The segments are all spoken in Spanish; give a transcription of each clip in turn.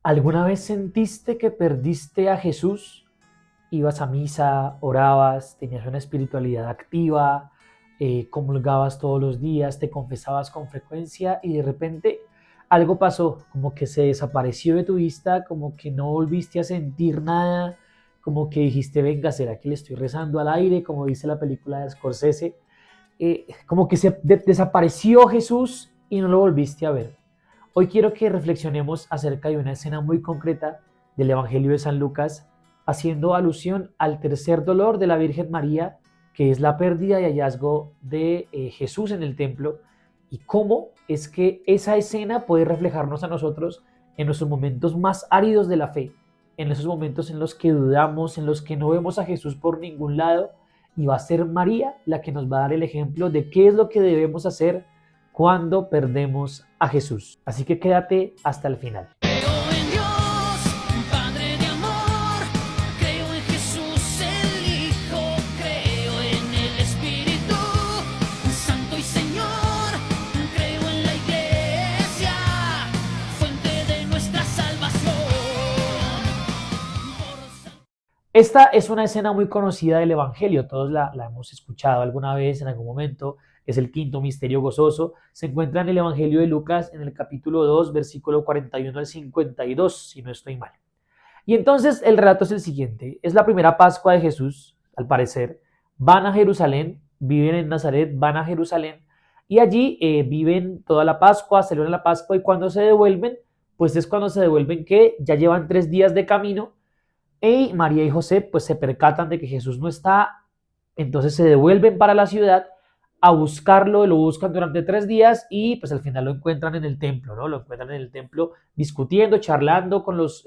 ¿Alguna vez sentiste que perdiste a Jesús? Ibas a misa, orabas, tenías una espiritualidad activa, comulgabas todos los días, te confesabas con frecuencia y de repente algo pasó, como que se desapareció de tu vista, como que no volviste a sentir nada, como que dijiste, venga, ¿será que le estoy rezando al aire? Como dice la película de Scorsese, como que desapareció Jesús y no lo volviste a ver. Hoy quiero que reflexionemos acerca de una escena muy concreta del Evangelio de San Lucas, haciendo alusión al tercer dolor de la Virgen María, que es la pérdida y hallazgo de Jesús en el templo, y cómo es que esa escena puede reflejarnos a nosotros en nuestros momentos más áridos de la fe, en esos momentos en los que dudamos, en los que no vemos a Jesús por ningún lado, y va a ser María la que nos va a dar el ejemplo de qué es lo que debemos hacer cuando perdemos a Jesús. Así que quédate hasta el final. Creo en Dios, Padre de amor, creo en Jesús el Hijo, creo en el Espíritu Santo y Señor, creo en la Iglesia, fuente de nuestra salvación. Esta es una escena muy conocida del Evangelio, todos la hemos escuchado alguna vez, en algún momento. Es el quinto misterio gozoso. Se encuentra en el Evangelio de Lucas, en el capítulo 2, versículo 41 al 52, si no estoy mal. Y entonces el relato es el siguiente. Es la primera Pascua de Jesús, al parecer. Van a Jerusalén, viven en Nazaret, van a Jerusalén, y allí viven toda la Pascua, celebran la Pascua, y cuando se devuelven, pues es cuando se devuelven que ya llevan 3 días de camino, y María y José pues se percatan de que Jesús no está, entonces se devuelven para la ciudad a buscarlo, lo buscan durante 3 días y pues al final lo encuentran en el templo, ¿no? Lo encuentran en el templo discutiendo, charlando con los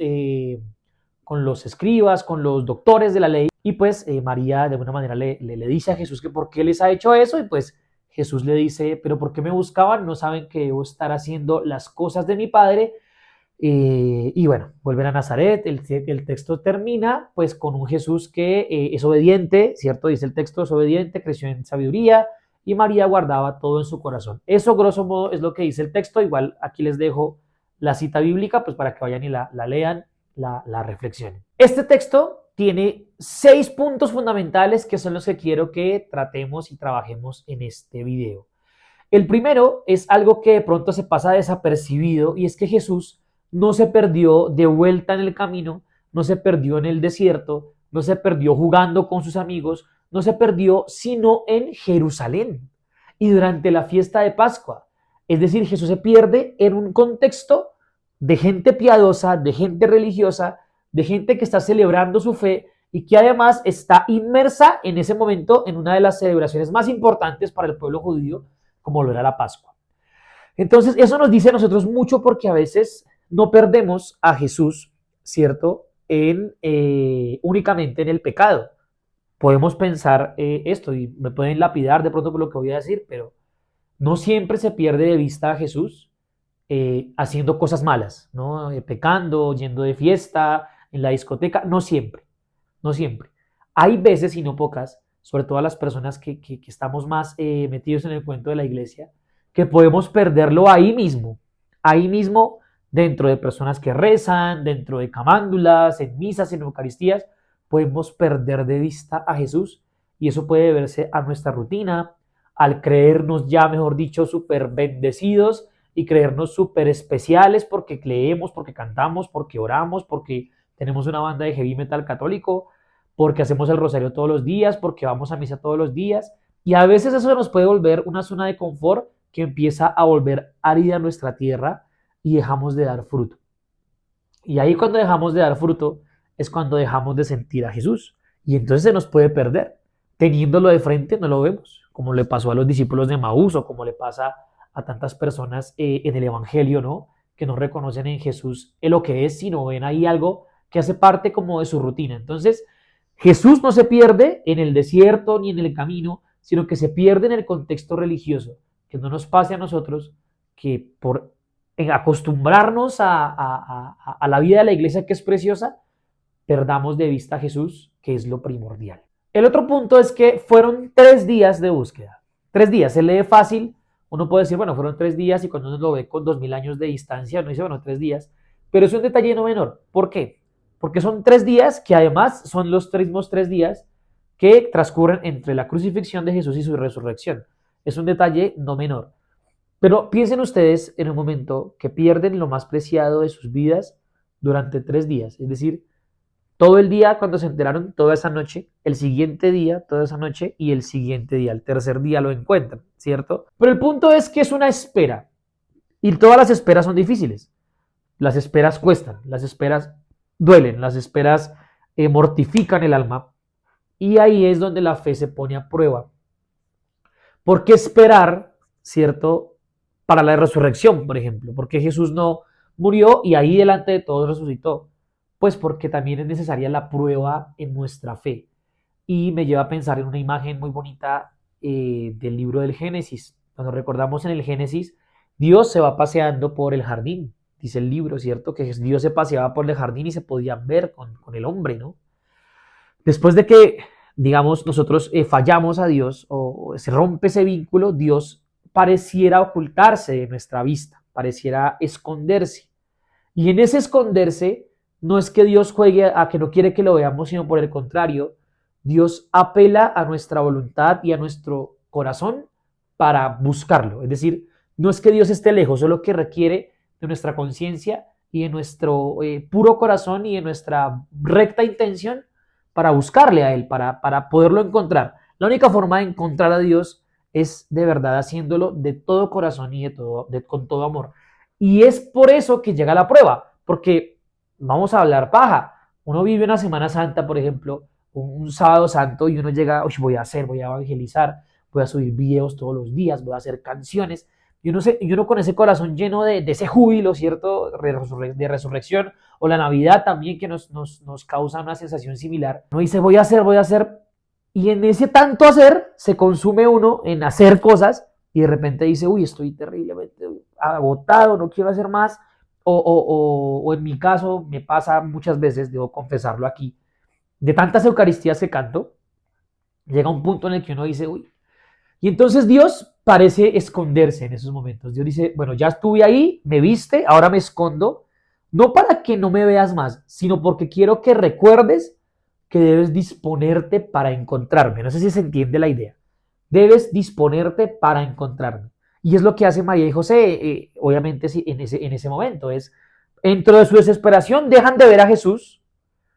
escribas, con los doctores de la ley, y pues María de alguna manera le dice a Jesús que por qué les ha hecho eso, y pues Jesús le dice, pero ¿por qué me buscaban? ¿No saben que debo estar haciendo las cosas de mi Padre? Y bueno, vuelven a Nazaret, el texto termina pues con un Jesús que es obediente, ¿cierto? Dice el texto, es obediente, creció en sabiduría y María guardaba todo en su corazón. Eso grosso modo es lo que dice el texto, igual aquí les dejo la cita bíblica pues para que vayan y la lean, la reflexionen. Este texto tiene 6 puntos fundamentales que son los que quiero que tratemos y trabajemos en este video. El primero es algo que de pronto se pasa desapercibido y es que Jesús no se perdió de vuelta en el camino, no se perdió en el desierto, no se perdió jugando con sus amigos, no se perdió sino en Jerusalén y durante la fiesta de Pascua. Es decir, Jesús se pierde en un contexto de gente piadosa, de gente religiosa, de gente que está celebrando su fe y que además está inmersa en ese momento en una de las celebraciones más importantes para el pueblo judío, como lo era la Pascua. Entonces, eso nos dice a nosotros mucho porque a veces no perdemos a Jesús, ¿cierto? Únicamente en el pecado. Podemos pensar esto y me pueden lapidar de pronto por lo que voy a decir, pero no siempre se pierde de vista a Jesús haciendo cosas malas, ¿no? Pecando, yendo de fiesta, en la discoteca, no siempre, no siempre. Hay veces y no pocas, sobre todo a las personas que estamos más metidos en el cuento de la iglesia, que podemos perderlo ahí mismo dentro de personas que rezan, dentro de camándulas, en misas, en eucaristías, podemos perder de vista a Jesús y eso puede deberse a nuestra rutina, al creernos ya, mejor dicho, súper bendecidos y creernos súper especiales porque leemos, porque cantamos, porque oramos, porque tenemos una banda de heavy metal católico, porque hacemos el rosario todos los días, porque vamos a misa todos los días. Y a veces eso nos puede volver una zona de confort que empieza a volver árida nuestra tierra y dejamos de dar fruto. Y ahí cuando dejamos de dar fruto es cuando dejamos de sentir a Jesús. Y entonces se nos puede perder. Teniéndolo de frente no lo vemos, como le pasó a los discípulos de Maús o como le pasa a tantas personas en el Evangelio, ¿no? Que no reconocen en Jesús lo que es, sino ven ahí algo que hace parte como de su rutina. Entonces, Jesús no se pierde en el desierto ni en el camino, sino que se pierde en el contexto religioso. Que no nos pase a nosotros que por acostumbrarnos a la vida de la iglesia que es preciosa, perdamos de vista a Jesús, que es lo primordial. El otro punto es que fueron 3 días de búsqueda. 3 días, se lee fácil, uno puede decir, bueno, fueron 3 días y cuando uno lo ve con 2000 años de distancia, uno dice, bueno, 3 días, Pero es un detalle no menor. ¿Por qué? Porque son 3 días que además son los mismos 3 días que transcurren entre la crucifixión de Jesús y su resurrección. Es un detalle no menor. Pero piensen ustedes en un momento que pierden lo más preciado de sus vidas durante 3 días. Es decir, todo el día cuando se enteraron, toda esa noche, el siguiente día, toda esa noche y el siguiente día, el tercer día lo encuentran, ¿cierto? Pero el punto es que es una espera y todas las esperas son difíciles. Las esperas cuestan, las esperas duelen, las esperas mortifican el alma y ahí es donde la fe se pone a prueba. ¿Por qué esperar, cierto, para la resurrección, por ejemplo? ¿Por qué Jesús no murió y ahí delante de todos resucitó? Pues porque también es necesaria la prueba en nuestra fe. Y me lleva a pensar en una imagen muy bonita del libro del Génesis. Cuando recordamos en el Génesis, Dios se va paseando por el jardín, dice el libro, ¿cierto? Que Dios se paseaba por el jardín y se podían ver con el hombre, ¿no? Después de que, digamos, nosotros fallamos a Dios o se rompe ese vínculo, Dios pareciera ocultarse de nuestra vista, pareciera esconderse. Y en ese esconderse, no es que Dios juegue a que no quiere que lo veamos, sino por el contrario, Dios apela a nuestra voluntad y a nuestro corazón para buscarlo. Es decir, no es que Dios esté lejos, solo que requiere de nuestra conciencia y de nuestro puro corazón y de nuestra recta intención para buscarle a Él, para poderlo encontrar. La única forma de encontrar a Dios es de verdad haciéndolo de todo corazón y con todo amor. Y es por eso que llega la prueba, porque vamos a hablar paja. Uno vive una Semana Santa, por ejemplo, un sábado santo y uno llega, voy a evangelizar, voy a subir videos todos los días, voy a hacer canciones. Y uno con ese corazón lleno de ese júbilo, ¿cierto? De resurrección, o la Navidad también que nos causa una sensación similar. Uno dice, voy a hacer, y en ese tanto hacer se consume uno en hacer cosas y de repente dice, estoy terriblemente agotado, no quiero hacer más. O en mi caso me pasa muchas veces, debo confesarlo aquí, de tantas Eucaristías que canto, llega un punto en el que uno dice, y entonces Dios parece esconderse en esos momentos. Dios dice, bueno, ya estuve ahí, me viste, ahora me escondo, no para que no me veas más, sino porque quiero que recuerdes que debes disponerte para encontrarme. No sé si se entiende la idea. Debes disponerte para encontrarme. Y es lo que hace María y José, obviamente en ese momento. Dentro de su desesperación dejan de ver a Jesús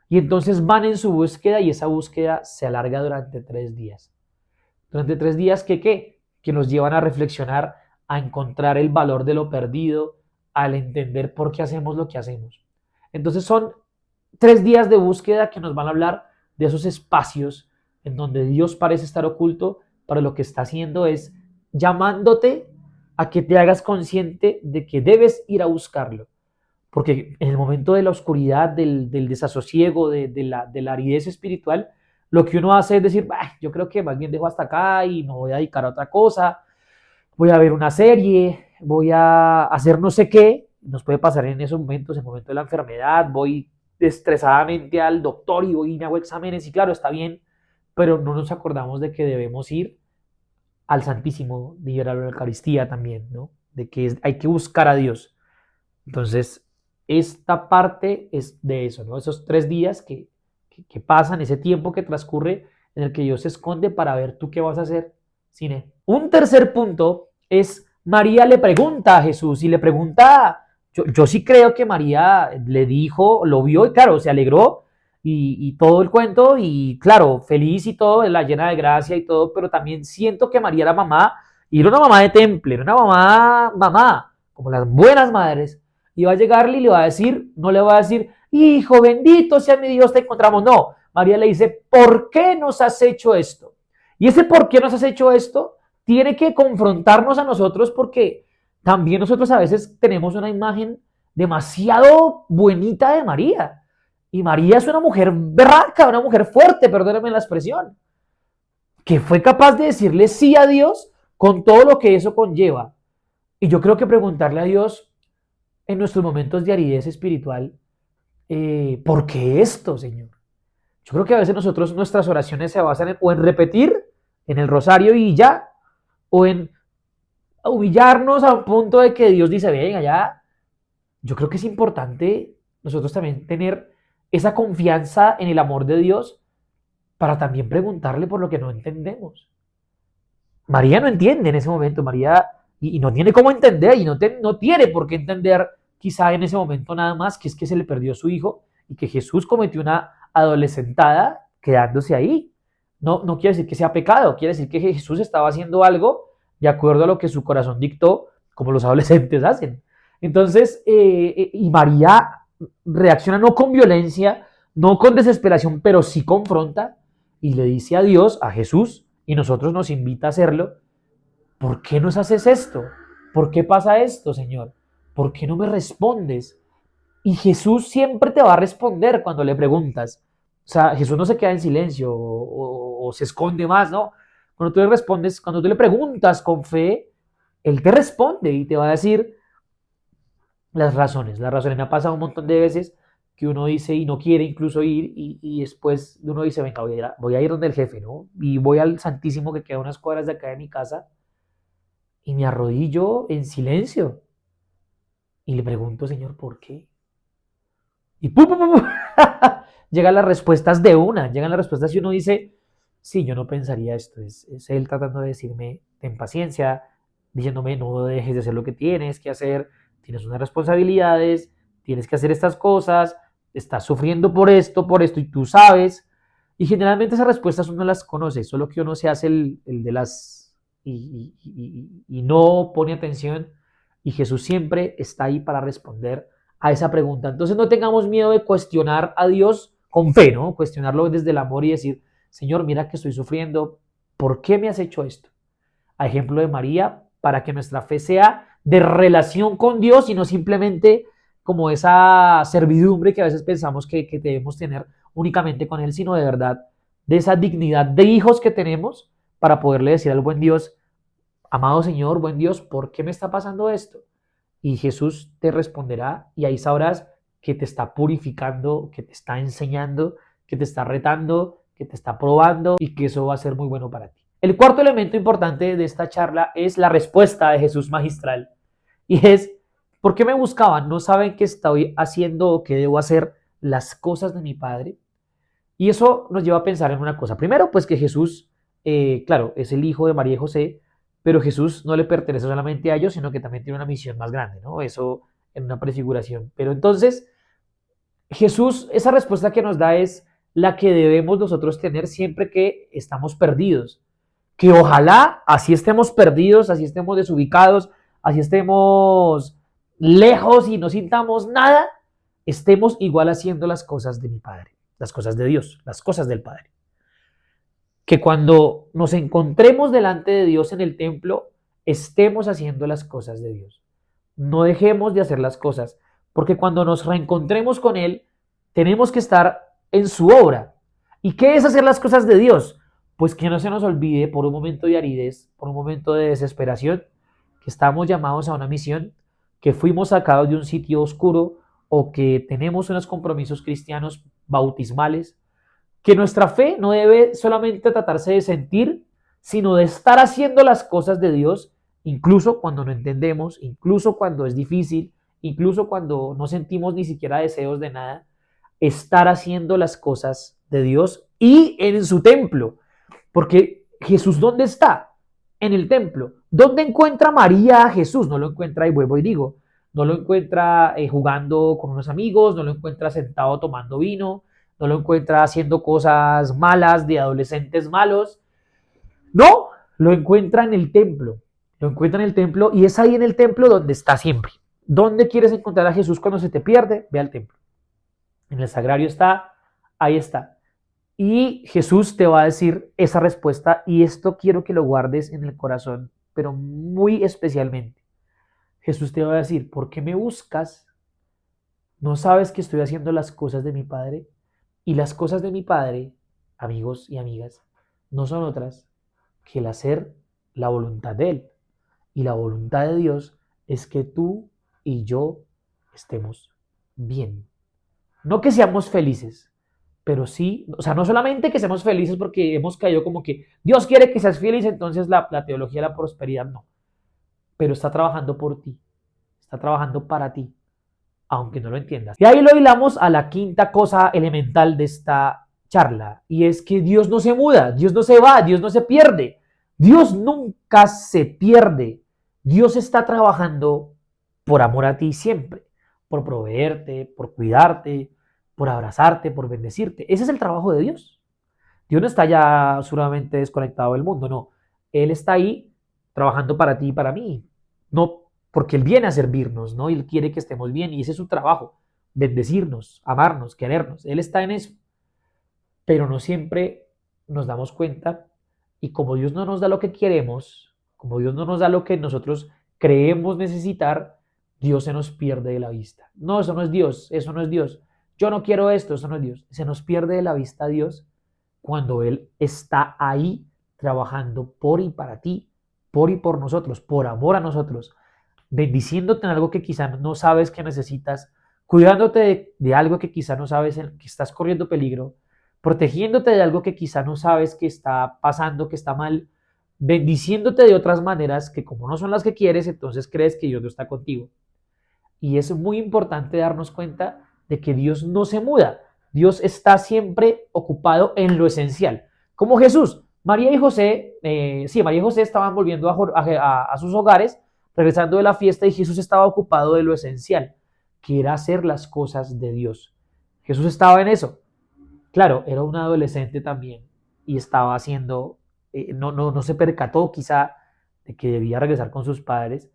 y entonces van en su búsqueda y esa búsqueda se alarga durante 3 días. Durante 3 días que nos llevan a reflexionar, a encontrar el valor de lo perdido, al entender por qué hacemos lo que hacemos. Entonces son 3 días de búsqueda que nos van a hablar de esos espacios en donde Dios parece estar oculto, pero lo que está haciendo es llamándote a que te hagas consciente de que debes ir a buscarlo. Porque en el momento de la oscuridad, del desasosiego, de la aridez espiritual, lo que uno hace es decir, yo creo que más bien dejo hasta acá y me voy a dedicar a otra cosa, voy a ver una serie, voy a hacer no sé qué. Nos puede pasar en esos momentos, en el momento de la enfermedad, voy estresadamente al doctor y voy y me hago exámenes y claro, está bien, pero no nos acordamos de que debemos ir al Santísimo, de ir a la Eucaristía también, ¿no? De que hay que buscar a Dios. Entonces, esta parte es de eso, ¿no? Esos 3 días que pasan, ese tiempo que transcurre en el que Dios se esconde para ver tú qué vas a hacer sin Él. Un tercer punto es, María le pregunta a Jesús y le pregunta, yo sí creo que María le dijo, lo vio y claro, se alegró y todo el cuento y claro, feliz y todo, la llena de gracia y todo, pero también siento que María era mamá y era una mamá de temple, era una mamá, como las buenas madres. Y va a llegarle y le va a decir, no le va a decir, hijo, bendito sea mi Dios, te encontramos. No, María le dice, ¿por qué nos has hecho esto? Y ese por qué nos has hecho esto tiene que confrontarnos a nosotros porque también nosotros a veces tenemos una imagen demasiado bonita de María. Y María es una mujer berraca, una mujer fuerte, perdónenme la expresión, que fue capaz de decirle sí a Dios con todo lo que eso conlleva. Y yo creo que preguntarle a Dios en nuestros momentos de aridez espiritual, ¿por qué esto, Señor? Yo creo que a veces nuestras oraciones se basan o en repetir en el rosario y ya, o en humillarnos a un punto de que Dios dice, venga ya, yo creo que es importante nosotros también tener esa confianza en el amor de Dios para también preguntarle por lo que no entendemos. María no entiende en ese momento, María, y no tiene cómo entender, y no tiene por qué entender quizá en ese momento nada más, que es que se le perdió su hijo y que Jesús cometió una adolescentada quedándose ahí. No quiere decir que sea pecado, quiere decir que Jesús estaba haciendo algo de acuerdo a lo que su corazón dictó, como los adolescentes hacen. Entonces, y María reacciona no con violencia, no con desesperación, pero sí confronta y le dice a Dios, a Jesús, y nosotros nos invita a hacerlo, ¿por qué nos haces esto? ¿Por qué pasa esto, Señor? ¿Por qué no me respondes? Y Jesús siempre te va a responder cuando le preguntas. O sea, Jesús no se queda en silencio o se esconde más, ¿no? Cuando tú le respondes, cuando tú le preguntas con fe, Él te responde y te va a decir las razones. Las razones me ha pasado un montón de veces que uno dice y no quiere incluso ir y después uno dice, venga, voy a ir donde el jefe, ¿no? Y voy al Santísimo que queda a unas cuadras de acá de mi casa y me arrodillo en silencio y le pregunto, Señor, ¿por qué? Y ¡pum, pum, pum! Llegan las respuestas de una, llegan las respuestas y uno dice, sí, yo no pensaría esto, es Él tratando de decirme, ten paciencia, diciéndome, no dejes de hacer lo que tienes que hacer, tienes unas responsabilidades, tienes que hacer estas cosas, estás sufriendo por esto, y tú sabes. Y generalmente esas respuestas uno las conoce, solo que uno se hace el de las... y no pone atención, y Jesús siempre está ahí para responder a esa pregunta. Entonces no tengamos miedo de cuestionar a Dios con fe, ¿no? Cuestionarlo desde el amor y decir, Señor, mira que estoy sufriendo, ¿por qué me has hecho esto? A ejemplo de María, para que nuestra fe sea de relación con Dios y no simplemente como esa servidumbre que a veces pensamos que debemos tener únicamente con Él, sino de verdad de esa dignidad de hijos que tenemos para poderle decir al buen Dios, amado Señor, buen Dios, ¿por qué me está pasando esto? Y Jesús te responderá y ahí sabrás que te está purificando, que te está enseñando, que te está retando, que te está probando y que eso va a ser muy bueno para ti. El cuarto elemento importante de esta charla es la respuesta de Jesús magistral y es, ¿por qué me buscaban? ¿No saben que estoy haciendo o que debo hacer las cosas de mi Padre? Y eso nos lleva a pensar en una cosa. Primero, pues que Jesús, claro, es el hijo de María y José, pero Jesús no le pertenece solamente a ellos, sino que también tiene una misión más grande, ¿no? Eso en una prefiguración. Pero entonces, Jesús, esa respuesta que nos da es la que debemos nosotros tener siempre que estamos perdidos. Que ojalá así estemos perdidos, así estemos desubicados, así estemos lejos y no sintamos nada, estemos igual haciendo las cosas de mi Padre, las cosas de Dios, las cosas del Padre. Que cuando nos encontremos delante de Dios en el templo, estemos haciendo las cosas de Dios. No dejemos de hacer las cosas, porque cuando nos reencontremos con Él, tenemos que estar en su obra. ¿Y qué es hacer las cosas de Dios? Pues que no se nos olvide por un momento de aridez, por un momento de desesperación, que estamos llamados a una misión, que fuimos sacados de un sitio oscuro o que tenemos unos compromisos cristianos bautismales, que nuestra fe no debe solamente tratarse de sentir, sino de estar haciendo las cosas de Dios, incluso cuando no entendemos, incluso cuando es difícil, incluso cuando no sentimos ni siquiera deseos de nada, estar haciendo las cosas de Dios y en su templo. Porque Jesús, ¿dónde está? En el templo. ¿Dónde encuentra María a Jesús? No lo encuentra, y vuelvo y digo, no lo encuentra jugando con unos amigos, no lo encuentra sentado tomando vino, no lo encuentra haciendo cosas malas de adolescentes malos. No, lo encuentra en el templo. Lo encuentra en el templo y es ahí en el templo donde está siempre. ¿Dónde quieres encontrar a Jesús cuando se te pierde? Ve al templo. En el sagrario está, ahí está. Y Jesús te va a decir esa respuesta y esto quiero que lo guardes en el corazón, pero muy especialmente. Jesús te va a decir, ¿por qué me buscas? ¿No sabes que estoy haciendo las cosas de mi Padre? Y las cosas de mi Padre, amigos y amigas, no son otras que el hacer la voluntad de Él. Y la voluntad de Dios es que tú y yo estemos bien. No que seamos felices, pero sí, o sea, no solamente que seamos felices porque hemos caído como que Dios quiere que seas feliz, entonces la teología de la prosperidad no. Pero está trabajando por ti, está trabajando para ti. aunque no lo entiendas. Y ahí lo hilamos a la quinta cosa elemental de esta charla, y es que Dios no se muda, Dios no se va, Dios no se pierde, Dios nunca se pierde. Dios está trabajando por amor a ti siempre, por proveerte, por cuidarte, por abrazarte, por bendecirte. Ese es el trabajo de Dios. Dios no está ya sumamente desconectado del mundo, no. Él está ahí trabajando para ti y para mí. No porque Él viene a servirnos, ¿no? Y Él quiere que estemos bien y ese es su trabajo, bendecirnos, amarnos, querernos. Él está en eso, pero no siempre nos damos cuenta y como Dios no nos da lo que queremos, como Dios no nos da lo que nosotros creemos necesitar, Dios se nos pierde de la vista. No, eso no es Dios, eso no es Dios. Yo no quiero esto, eso no es Dios. Se nos pierde de la vista Dios cuando Él está ahí trabajando por y para ti, por y por nosotros, por amor a nosotros, bendiciéndote en algo que quizá no sabes que necesitas, cuidándote de algo que quizá no sabes que estás corriendo peligro, protegiéndote de algo que quizá no sabes que está pasando, que está mal, bendiciéndote de otras maneras que como no son las que quieres, entonces crees que Dios no está contigo. Y es muy importante darnos cuenta de que Dios no se muda. Dios está siempre ocupado en lo esencial. Como Jesús, María y José, María y José estaban volviendo a sus hogares, regresando de la fiesta y Jesús estaba ocupado de lo esencial, que era hacer las cosas de Dios. Jesús estaba en eso. Claro, era un adolescente también y estaba haciendo, no se percató quizá de que debía regresar con sus padres,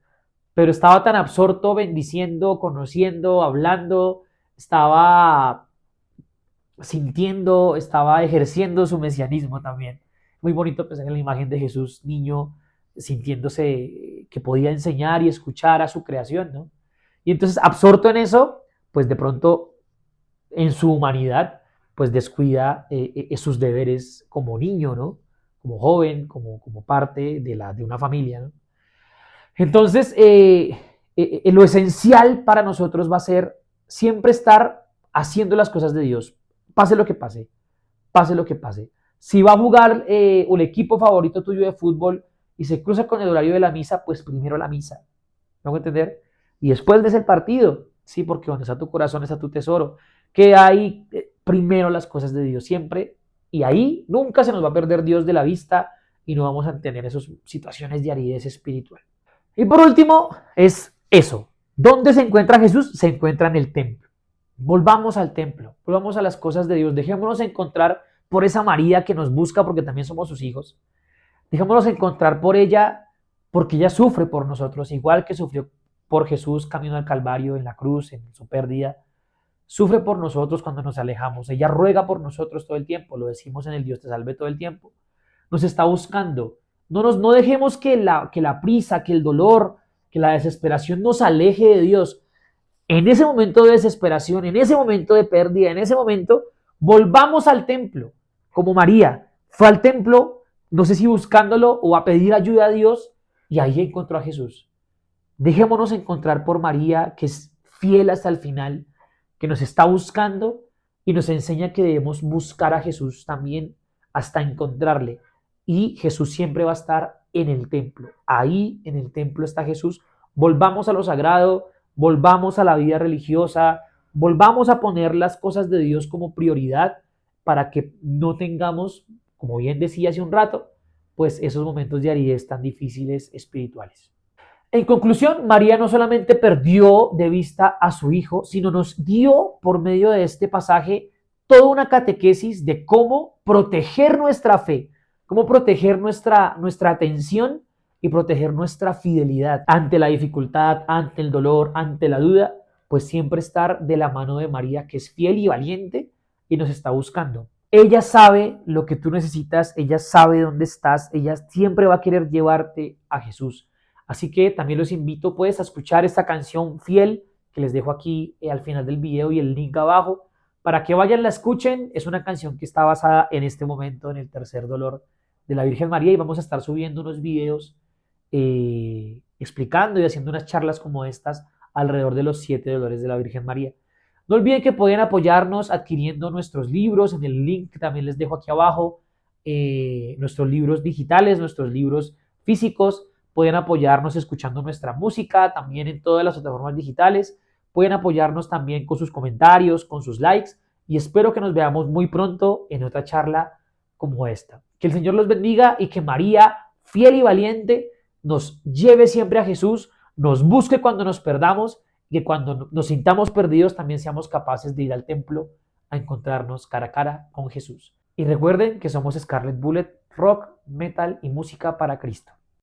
pero estaba tan absorto bendiciendo, conociendo, hablando, estaba sintiendo, estaba ejerciendo su mesianismo también. Muy bonito pensar en la imagen de Jesús, niño, sintiéndose que podía enseñar y escuchar a su creación, ¿no? Y entonces, absorto en eso, pues de pronto, en su humanidad, pues descuida sus deberes como niño, ¿no? Como joven, como parte de una familia, ¿no? Entonces, lo esencial para nosotros va a ser siempre estar haciendo las cosas de Dios, pase lo que pase, pase lo que pase. Si va a jugar el equipo favorito tuyo de fútbol y se cruza con el horario de la misa, pues primero la misa, ¿me hago entender? Y después ves el partido, sí, porque donde está tu corazón está tu tesoro. Que hay primero las cosas de Dios siempre, y ahí nunca se nos va a perder Dios de la vista y no vamos a tener esas situaciones de aridez espiritual. Y por último, es eso. ¿Dónde se encuentra Jesús? Se encuentra en el templo. Volvamos al templo, volvamos a las cosas de Dios. Dejémonos encontrar por esa María que nos busca porque también somos sus hijos. Dejémonos encontrar por ella porque ella sufre por nosotros, igual que sufrió por Jesús camino al Calvario, en la cruz, en su pérdida. Sufre por nosotros cuando nos alejamos. Ella ruega por nosotros todo el tiempo. Lo decimos en el Dios te salve todo el tiempo. Nos está buscando. No dejemos que la prisa, que el dolor, que la desesperación nos aleje de Dios. En ese momento de desesperación, en ese momento de pérdida, en ese momento, volvamos al templo, como María. Fue al templo, no sé si buscándolo o a pedir ayuda a Dios, y ahí encontró a Jesús. Dejémonos encontrar por María, que es fiel hasta el final, que nos está buscando y nos enseña que debemos buscar a Jesús también hasta encontrarle. Y Jesús siempre va a estar en el templo. Ahí en el templo está Jesús. Volvamos a lo sagrado, volvamos a la vida religiosa, volvamos a poner las cosas de Dios como prioridad para que no tengamos, como bien decía hace un rato, pues esos momentos de aridez tan difíciles espirituales. En conclusión, María no solamente perdió de vista a su hijo, sino nos dio por medio de este pasaje toda una catequesis de cómo proteger nuestra fe, cómo proteger nuestra atención y proteger nuestra fidelidad ante la dificultad, ante el dolor, ante la duda, pues siempre estar de la mano de María, que es fiel y valiente y nos está buscando. Ella sabe lo que tú necesitas, ella sabe dónde estás, ella siempre va a querer llevarte a Jesús. Así que también los invito pues a escuchar esta canción fiel que les dejo aquí al final del video y el link abajo para que vayan la escuchen. Es una canción que está basada en este momento en el tercer dolor de la Virgen María y vamos a estar subiendo unos videos explicando y haciendo unas charlas como estas alrededor de los 7 dolores de la Virgen María. No olviden que pueden apoyarnos adquiriendo nuestros libros en el link que también les dejo aquí abajo, nuestros libros digitales, nuestros libros físicos. Pueden apoyarnos escuchando nuestra música también en todas las plataformas digitales. pueden apoyarnos también con sus comentarios, con sus likes y espero que nos veamos muy pronto en otra charla como esta. Que el Señor los bendiga y que María, fiel y valiente, nos lleve siempre a Jesús, nos busque cuando nos perdamos y que cuando nos sintamos perdidos también seamos capaces de ir al templo a encontrarnos cara a cara con Jesús. Y recuerden que somos Scarlet Bullet, rock, metal y música para Cristo.